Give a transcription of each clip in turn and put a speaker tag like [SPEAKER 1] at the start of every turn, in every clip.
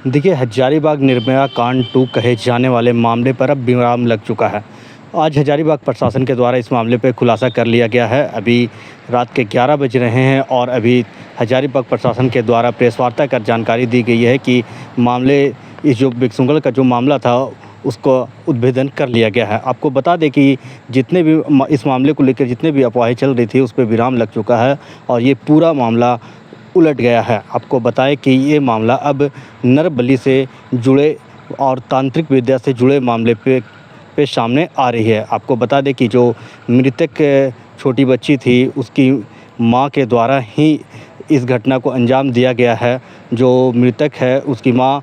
[SPEAKER 1] देखिए, हजारीबाग निर्भया कांड 2 कहे जाने वाले मामले पर अब विराम लग चुका है। आज हजारीबाग प्रशासन के द्वारा इस मामले पे खुलासा कर लिया गया है। अभी रात के 11 बज रहे हैं और अभी हजारीबाग प्रशासन के द्वारा प्रेस वार्ता कर जानकारी दी गई है कि मामले इस जो विकसुंगल का जो मामला था उसको उद्भेदन कर लिया गया है। आपको बता दें कि जितने भी इस मामले को लेकर जितने भी अफवाहें चल रही थी उस पे विराम लग चुका है और ये पूरा मामला उलट गया है। आपको बताएं कि ये मामला अब नरबलि से जुड़े और तांत्रिक विद्या से जुड़े मामले पे सामने आ रही है। आपको बता दें कि जो मृतक छोटी बच्ची थी उसकी मां के द्वारा ही इस घटना को अंजाम दिया गया है। जो मृतक है उसकी मां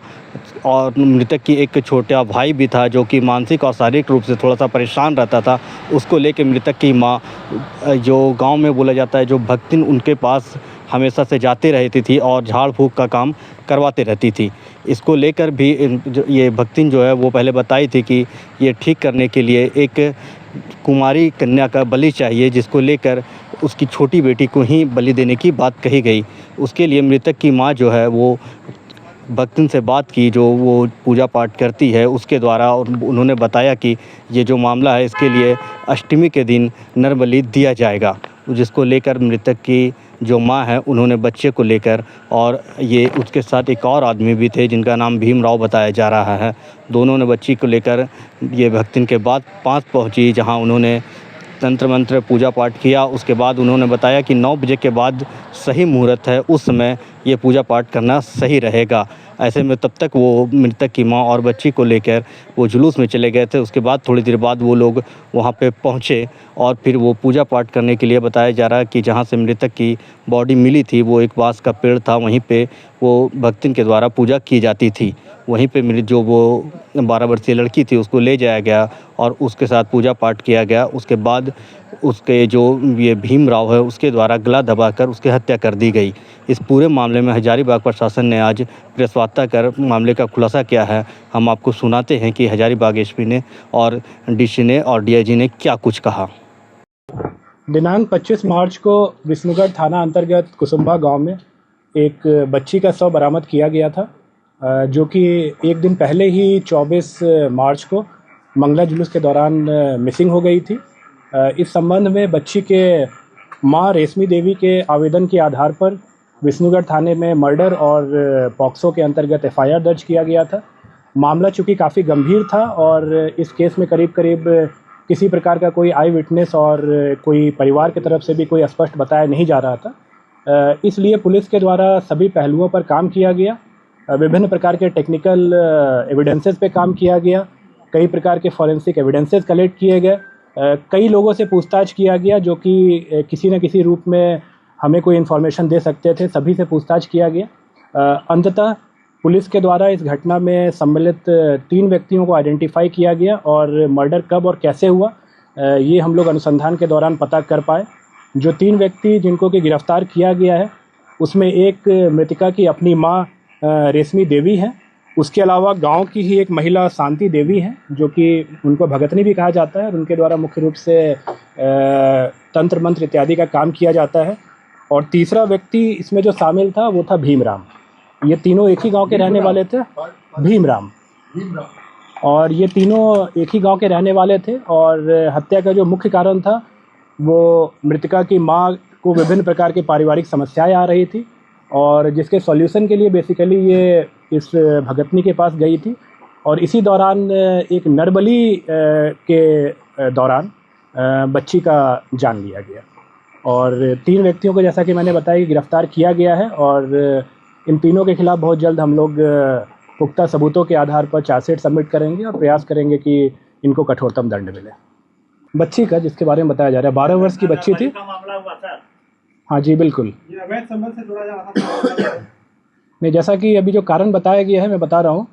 [SPEAKER 1] और मृतक की एक छोटा भाई भी था जो कि मानसिक और शारीरिक रूप से थोड़ा सा परेशान रहता था। उसको लेके मृतक की मां जो गांव में बोला जाता है जो भक्तिन उनके पास हमेशा से जाते रहती थी और झाड़ फूँक का काम करवाते रहती थी। इसको लेकर भी ये भक्तिन जो है वो पहले बताई थी कि ये ठीक करने के लिए एक कुमारी कन्या का बलि चाहिए, जिसको लेकर उसकी छोटी बेटी को ही बलि देने की बात कही गई। उसके लिए मृतक की मां जो है वो भक्तिन से बात की, जो वो पूजा पाठ करती है उसके द्वारा, और उन्होंने बताया कि ये जो मामला है इसके लिए अष्टमी के दिन नरबलि दिया जाएगा, जिसको लेकर मृतक की जो मां है उन्होंने बच्चे को लेकर, और ये उसके साथ एक और आदमी भी थे जिनका नाम भीमराव बताया जा रहा है। दोनों ने बच्ची को लेकर ये भक्तिन के बाद पास पहुंची, जहां उन्होंने तंत्र मंत्र पूजा पाठ किया। उसके बाद उन्होंने बताया कि 9 बजे के बाद सही मुहूर्त है, उस समय ये पूजा पाठ करना सही रहेगा। ऐसे में तब तक वो मृतक की मां और बच्ची को लेकर वो जुलूस में चले गए थे। उसके बाद थोड़ी देर बाद वो लोग वहां पे पहुंचे और फिर वो पूजा पाठ करने के लिए बताया जा रहा है कि जहां से मृतक की बॉडी मिली थी वो एक बांस का पेड़ था, वहीं पे वो भक्तिन के द्वारा पूजा की जाती थी। वहीं पे मेरी जो वो 12 वर्षीय लड़की थी उसको ले जाया गया और उसके साथ पूजा पाठ किया गया। उसके बाद उसके जो ये भीमराव है उसके द्वारा गला दबाकर उसकी हत्या कर दी गई। इस पूरे मामले में हजारीबाग प्रशासन ने आज प्रेस वार्ता कर मामले का खुलासा किया है। हम आपको सुनाते हैं कि हजारीबाग एसपी ने और डीसी ने और डीआईजी ने क्या कुछ कहा।
[SPEAKER 2] दिनांक 25 मार्च को विष्णुगढ़ थाना अंतर्गत कुसुम्भा गांव में एक बच्ची का शव बरामद किया गया था, जो कि एक दिन पहले ही 24 मार्च को मंगला जुलूस के दौरान मिसिंग हो गई थी। इस संबंध में बच्ची के मां रेशमी देवी के आवेदन के आधार पर विष्णुगढ़ थाने में मर्डर और पॉक्सो के अंतर्गत एफआईआर दर्ज किया गया था। मामला चूँकि काफ़ी गंभीर था और इस केस में करीब करीब किसी प्रकार का कोई आई विटनेस और कोई परिवार की तरफ से भी कोई स्पष्ट बताया नहीं जा रहा था, इसलिए पुलिस के द्वारा सभी पहलुओं पर काम किया गया। विभिन्न प्रकार के टेक्निकल एविडेंसेस पे काम किया गया, कई प्रकार के फॉरेंसिक एविडेंसेस कलेक्ट किए गए, कई लोगों से पूछताछ किया गया जो कि किसी न किसी रूप में हमें कोई इन्फॉर्मेशन दे सकते थे, सभी से पूछताछ किया गया। अंततः पुलिस के द्वारा इस घटना में सम्मिलित 3 व्यक्तियों को आइडेंटिफाई किया गया और मर्डर कब और कैसे हुआ ये हम लोग अनुसंधान के दौरान पता कर पाए। जो 3 व्यक्ति जिनको कि गिरफ्तार किया गया है उसमें एक मृतका की अपनी मां रेशमी देवी है, उसके अलावा गांव की ही एक महिला शांति देवी है जो कि उनको भगतनी भी कहा जाता है और उनके द्वारा मुख्य रूप से तंत्र मंत्र इत्यादि का काम किया जाता है। और तीसरा व्यक्ति इसमें जो शामिल था वो था भीमराम। ये तीनों एक ही गांव के रहने वाले थे, भीमराम, और ये तीनों एक ही गांव के रहने वाले थे। और हत्या का जो मुख्य कारण था वो मृतका की मां को विभिन्न प्रकार की पारिवारिक समस्याएं आ रही थी और जिसके सॉल्यूशन के लिए बेसिकली ये इस भगतनी के पास गई थी। और इसी दौरान एक नरबली के दौरान बच्ची का जान लिया गया और 3 व्यक्तियों को जैसा कि मैंने बताया गिरफ्तार किया गया है और इन तीनों के खिलाफ बहुत जल्द हम लोग पुख्ता सबूतों के आधार पर चार्जशीट सबमिट करेंगे और प्रयास करेंगे कि इनको कठोरतम दंड मिले। बच्ची का जिसके बारे में बताया जा रहा है 12 वर्ष की बच्ची थी। हाँ जी बिल्कुल।
[SPEAKER 3] अवैध संबंध से जुड़ा जा रहा था।
[SPEAKER 2] नहीं, जैसा कि अभी जो कारण बताया गया है मैं बता रहा हूँ,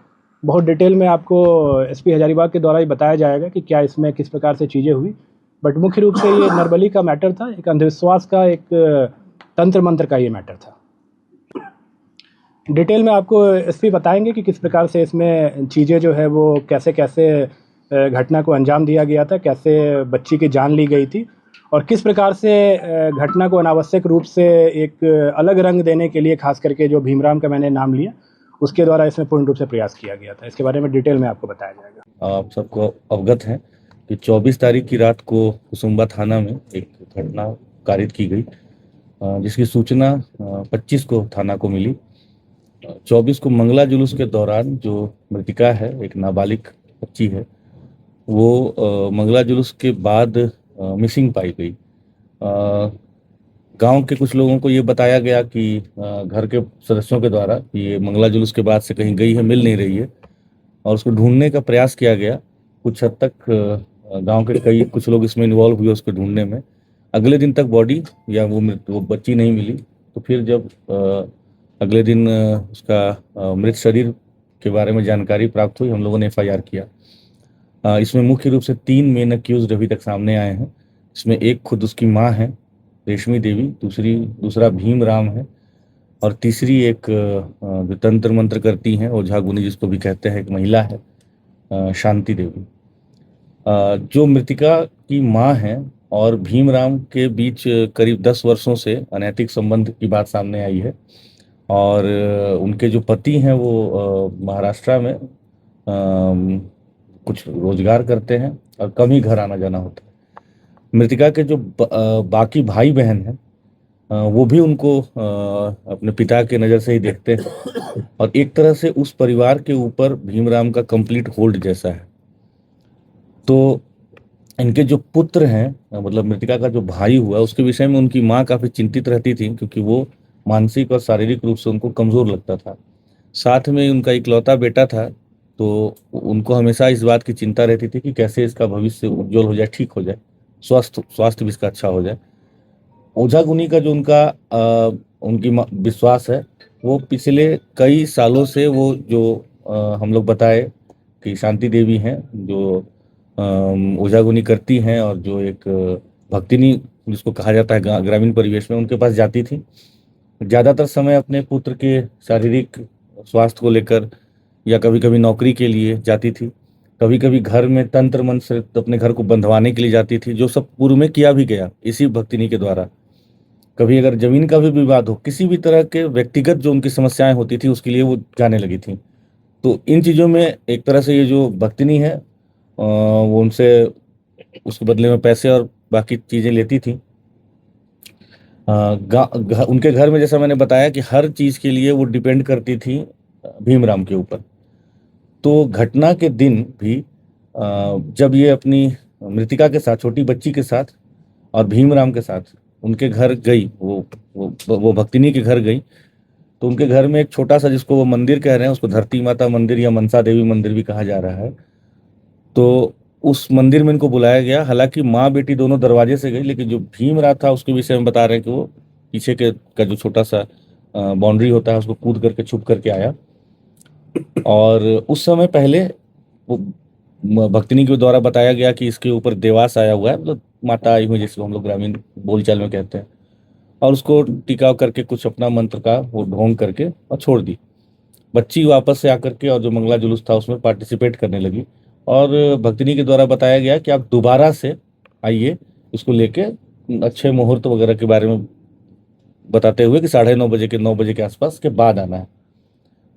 [SPEAKER 2] बहुत डिटेल में आपको एसपी हजारीबाग के द्वारा ही बताया जाएगा कि क्या इसमें किस प्रकार से चीज़ें हुई। बट मुख्य रूप से ये नरबली का मैटर था, एक अंधविश्वास का, एक तंत्र मंत्र का ये मैटर था। डिटेल में आपको एसपी बताएंगे कि किस प्रकार से इसमें चीज़ें जो है वो कैसे कैसे घटना को अंजाम दिया गया था, कैसे बच्ची की जान ली गई थी और किस प्रकार से घटना को अनावश्यक रूप से एक अलग रंग देने के लिए खास करके जो भीमराम का मैंने नाम लिया उसके द्वारा इसमें पूर्ण रूप से प्रयास किया गया था। इसके बारे में डिटेल में आपको बताया जाएगा।
[SPEAKER 4] आप सबको अवगत हैं कि 24 तारीख की रात को कुसुम्बा थाना में एक घटना कारित की गई, जिसकी सूचना 25 को थाना को मिली। 24 को मंगला जुलूस के दौरान जो मृतिका है, एक नाबालिग बच्ची है, वो मंगला जुलूस के बाद मिसिंग पाई गई। गांव के कुछ लोगों को ये बताया गया कि घर के सदस्यों के द्वारा कि ये मंगला जुलूस के बाद से कहीं गई है, मिल नहीं रही है, और उसको ढूंढने का प्रयास किया गया। कुछ हद तक गांव के कुछ लोग इसमें इन्वॉल्व हुए उसको ढूंढने में। अगले दिन तक बॉडी या वो बच्ची नहीं मिली। तो फिर जब अगले दिन उसका मृत शरीर के बारे में जानकारी प्राप्त हुई, हम लोगों ने FIR किया। इसमें मुख्य रूप से 3 मेन अक्यूज्ड अभी तक सामने आए हैं। इसमें एक खुद उसकी माँ है, रेशमी देवी, दूसरा भीम राम है, और तीसरी एक जो तंत्र मंत्र करती हैं, ओझा गुनी जिसको भी कहते हैं, एक महिला है, शांति देवी। जो मृतिका की माँ है और भीमराम के बीच करीब 10 वर्षों से अनैतिक संबंध की बात सामने आई है, और उनके जो पति हैं वो महाराष्ट्र में कुछ रोजगार करते हैं और कम ही घर आना जाना होता है। मृतिका के जो बाकी भाई बहन हैं, वो भी उनको अपने पिता के नज़र से ही देखते हैं, और एक तरह से उस परिवार के ऊपर भीमराम का कंप्लीट होल्ड जैसा है। तो इनके जो पुत्र हैं, मतलब मृतिका का जो भाई हुआ, उसके विषय में उनकी माँ काफ़ी चिंतित रहती थी, क्योंकि वो मानसिक और शारीरिक रूप से उनको कमज़ोर लगता था। साथ में उनका इकलौता बेटा था, तो उनको हमेशा इस बात की चिंता रहती थी कि कैसे इसका भविष्य उज्जवल हो जाए, ठीक हो जाए, स्वास्थ्य भी इसका अच्छा हो जाए। ओझा गुनी का जो उनकी विश्वास है, वो पिछले कई सालों से वो जो हम लोग बताए कि शांति देवी हैं, जो ओझा गुनी करती हैं, और जो एक भक्तिनी जिसको कहा जाता है ग्रामीण परिवेश में, उनके पास जाती थी। ज़्यादातर समय अपने पुत्र के शारीरिक स्वास्थ्य को लेकर या कभी कभी नौकरी के लिए जाती थी, कभी कभी घर में तंत्र मंत्र से अपने घर को बंधवाने के लिए जाती थी, जो सब पूर्व में किया भी गया इसी भक्तिनी के द्वारा। कभी अगर जमीन का भी विवाद हो, किसी भी तरह के व्यक्तिगत जो उनकी समस्याएं होती थी, उसके लिए वो जाने लगी थी। तो इन चीज़ों में एक तरह से ये जो भक्तिनी है, वो उनसे उसके बदले में पैसे और बाकी चीज़ें लेती थी। उनके घर में, जैसा मैंने बताया, कि हर चीज़ के लिए वो डिपेंड करती थी भीमराम के ऊपर। तो घटना के दिन भी जब ये अपनी मृतिका के साथ, छोटी बच्ची के साथ और भीमराम के साथ उनके घर गई, वो भक्तिनी के घर गई, तो उनके घर में एक छोटा सा, जिसको वो मंदिर कह रहे हैं, उसको धरती माता मंदिर या मनसा देवी मंदिर भी कहा जा रहा है, तो उस मंदिर में इनको बुलाया गया। हालांकि माँ बेटी दोनों दरवाजे से गई, लेकिन जो भीमराव था उसके विषय में बता रहे हैं कि वो पीछे का जो छोटा सा बाउंड्री होता है, उसको कूद करके छुप करके आया। और उस समय पहले वो भक्तिनी के द्वारा बताया गया कि इसके ऊपर देवास आया हुआ है, मतलब माता आई हुई, जिसको हम लोग ग्रामीण बोलचाल में कहते हैं, और उसको टिकाव करके कुछ अपना मंत्र का वो ढोंग करके और छोड़ दी। बच्ची वापस से आकर के और जो मंगला जुलूस था उसमें पार्टिसिपेट करने लगी, और भक्तिनी के द्वारा बताया गया कि आप दोबारा से आइए, इसको लेके अच्छे मुहूर्त वगैरह के बारे में बताते हुए कि 9:30 बजे के 9 बजे के आसपास के बाद आना है।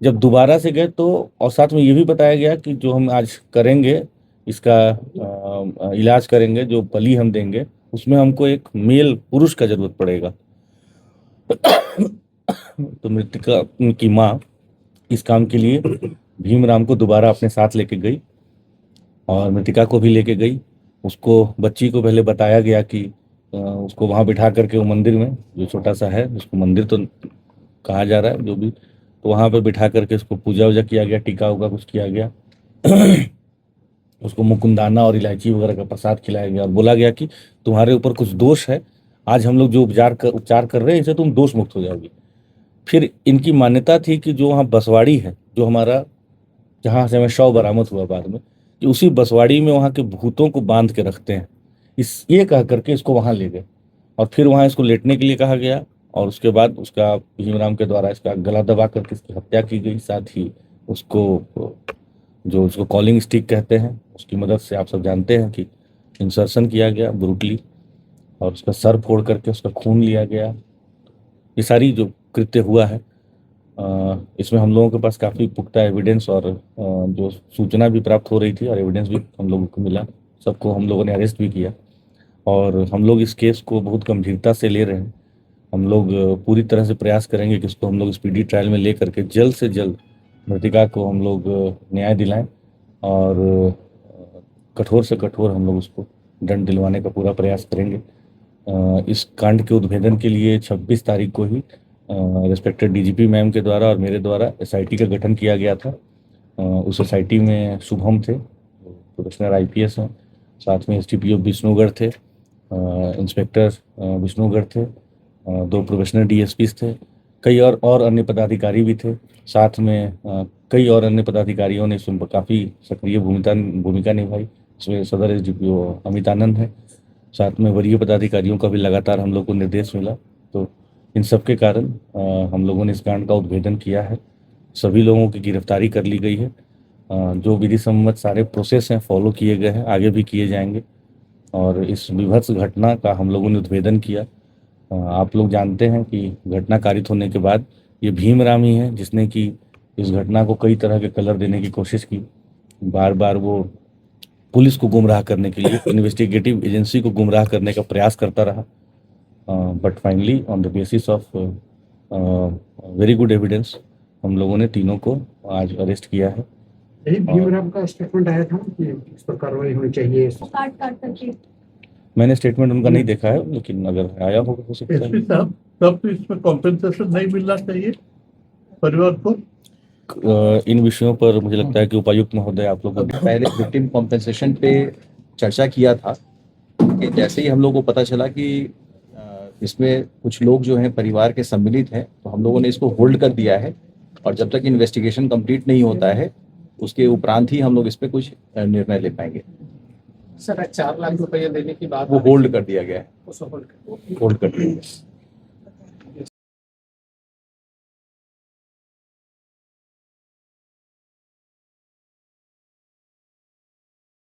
[SPEAKER 4] जब दोबारा से गए तो, और साथ में ये भी बताया गया कि जो हम आज करेंगे, इसका इलाज करेंगे, जो बलि हम देंगे, उसमें हमको एक मेल पुरुष का जरूरत पड़ेगा। तो मृतिका की माँ इस काम के लिए भीमराम को दोबारा अपने साथ लेके गई, और मृतिका को भी लेके गई। उसको, बच्ची को पहले बताया गया कि उसको वहाँ बिठा करके वो मंदिर में, जो छोटा सा है, उसको मंदिर तो कहा जा रहा है जो भी, तो वहाँ पे बिठा करके उसको पूजा वूजा किया गया, टीका उका कुछ किया गया। उसको मुकुंदाना और इलायची वगैरह का प्रसाद खिलाया गया, और बोला गया कि तुम्हारे ऊपर कुछ दोष है, आज हम लोग जो उपचार कर रहे हैं, इससे तुम दोष मुक्त हो जाओगी। फिर इनकी मान्यता थी कि जो वहाँ बसवाड़ी है, जो हमारा, जहाँ से हमें शव बरामद हुआ बाद में, कि उसी बसवाड़ी में वहाँ के भूतों को बांध के रखते हैं। ये कह करके इसको वहाँ ले गए, और फिर वहाँ इसको लेटने के लिए कहा गया, और उसके बाद उसका भीमराम के द्वारा इसका गला दबा करके इसकी हत्या की गई। साथ ही उसको कॉलिंग स्टिक कहते हैं, उसकी मदद से, आप सब जानते हैं कि इंसर्शन किया गया ब्रूटली, और उसका सर फोड़ करके उसका खून लिया गया। ये सारी जो कृत्य हुआ है, इसमें हम लोगों के पास काफ़ी पुख्ता एविडेंस और जो सूचना भी प्राप्त हो रही थी और एविडेंस भी हम लोगों को मिला। सबको हम लोगों ने अरेस्ट भी किया और हम लोग इस केस को बहुत गंभीरता से ले रहे हैं। हम लोग पूरी तरह से प्रयास करेंगे कि इसको हम लोग स्पीडी ट्रायल में ले करके जल्द से जल्द मृतिका को हम लोग न्याय दिलाएं और कठोर से कठोर हम लोग उसको दंड दिलवाने का पूरा प्रयास करेंगे। इस कांड के उद्भेदन के लिए 26 तारीख को ही रिस्पेक्टेड डीजीपी मैम के द्वारा और मेरे द्वारा एसआईटी का गठन किया गया था। उस एसआईटी में शुभम थे, प्रोफेशनल आईपीएस हैं, साथ में एसडीपीओ विष्णुगढ़ थे, इंस्पेक्टर विष्णुगढ़ थे, 2 प्रोफेशनल डीएसपीस थे, कई और अन्य पदाधिकारी भी थे। साथ में कई और अन्य पदाधिकारियों ने इसमें काफ़ी सक्रिय भूमिका निभाई। इसमें सदर एसडीपीओ अमित आनंद है, साथ में वरीय पदाधिकारियों का भी लगातार हम लोग को निर्देश मिला। तो इन सब के कारण हम लोगों ने इस कांड का उद्भेदन किया है। सभी लोगों की गिरफ्तारी कर ली गई है। जो विधि सम्मत सारे प्रोसेस हैं फॉलो किए गए हैं, आगे भी किए जाएंगे और इस विभत्स घटना का हम लोगों ने उद्भेदन किया। आप लोग जानते हैं कि घटना कारित होने के बाद ये भीमराम ही है जिसने कि इस घटना को कई तरह के कलर देने की कोशिश की। बार बार वो पुलिस को गुमराह करने के लिए इन्वेस्टिगेटिव एजेंसी को गुमराह करने का प्रयास करता रहा, but finally on the basis of very good evidence हम लोगों ने तीनों को आज अरेस्ट किया है।
[SPEAKER 5] यही भीमराव का स्टेटमेंट आया था कि इस पर कार्रवाई होनी चाहिए।
[SPEAKER 6] काट करके
[SPEAKER 4] मैंने स्टेटमेंट उनका नहीं देखा है, लेकिन अगर आया होगा हो सकता है।
[SPEAKER 7] एसपी साहब, तब तो इसमें कॉम्पेंसेशन नहीं मिलना चाहिए परिवार को।
[SPEAKER 4] इन विषयों पर मुझे लगता है कि उपायुक्त महोदय आप लोगों को
[SPEAKER 8] पहले विक्टिम कॉम्पेंसेशन पे चर्चा किया था कि जैसे ही हम लोगों को पता चला कि इसमें कुछ लोग जो हैं परिवार के सम्मिलित हैं, तो हम लोगों ने इसको होल्ड कर दिया है और जब तक इन्वेस्टिगेशन कंप्लीट नहीं होता है उसके उपरांत ही हम लोग इस पे कुछ निर्णय ले पाएंगे।
[SPEAKER 5] सर 4 लाख रुपए देने की बात
[SPEAKER 8] वो होल्ड कर दिया गया है,
[SPEAKER 5] उसको होल्ड कर
[SPEAKER 8] होल्ड कर दिया गया है।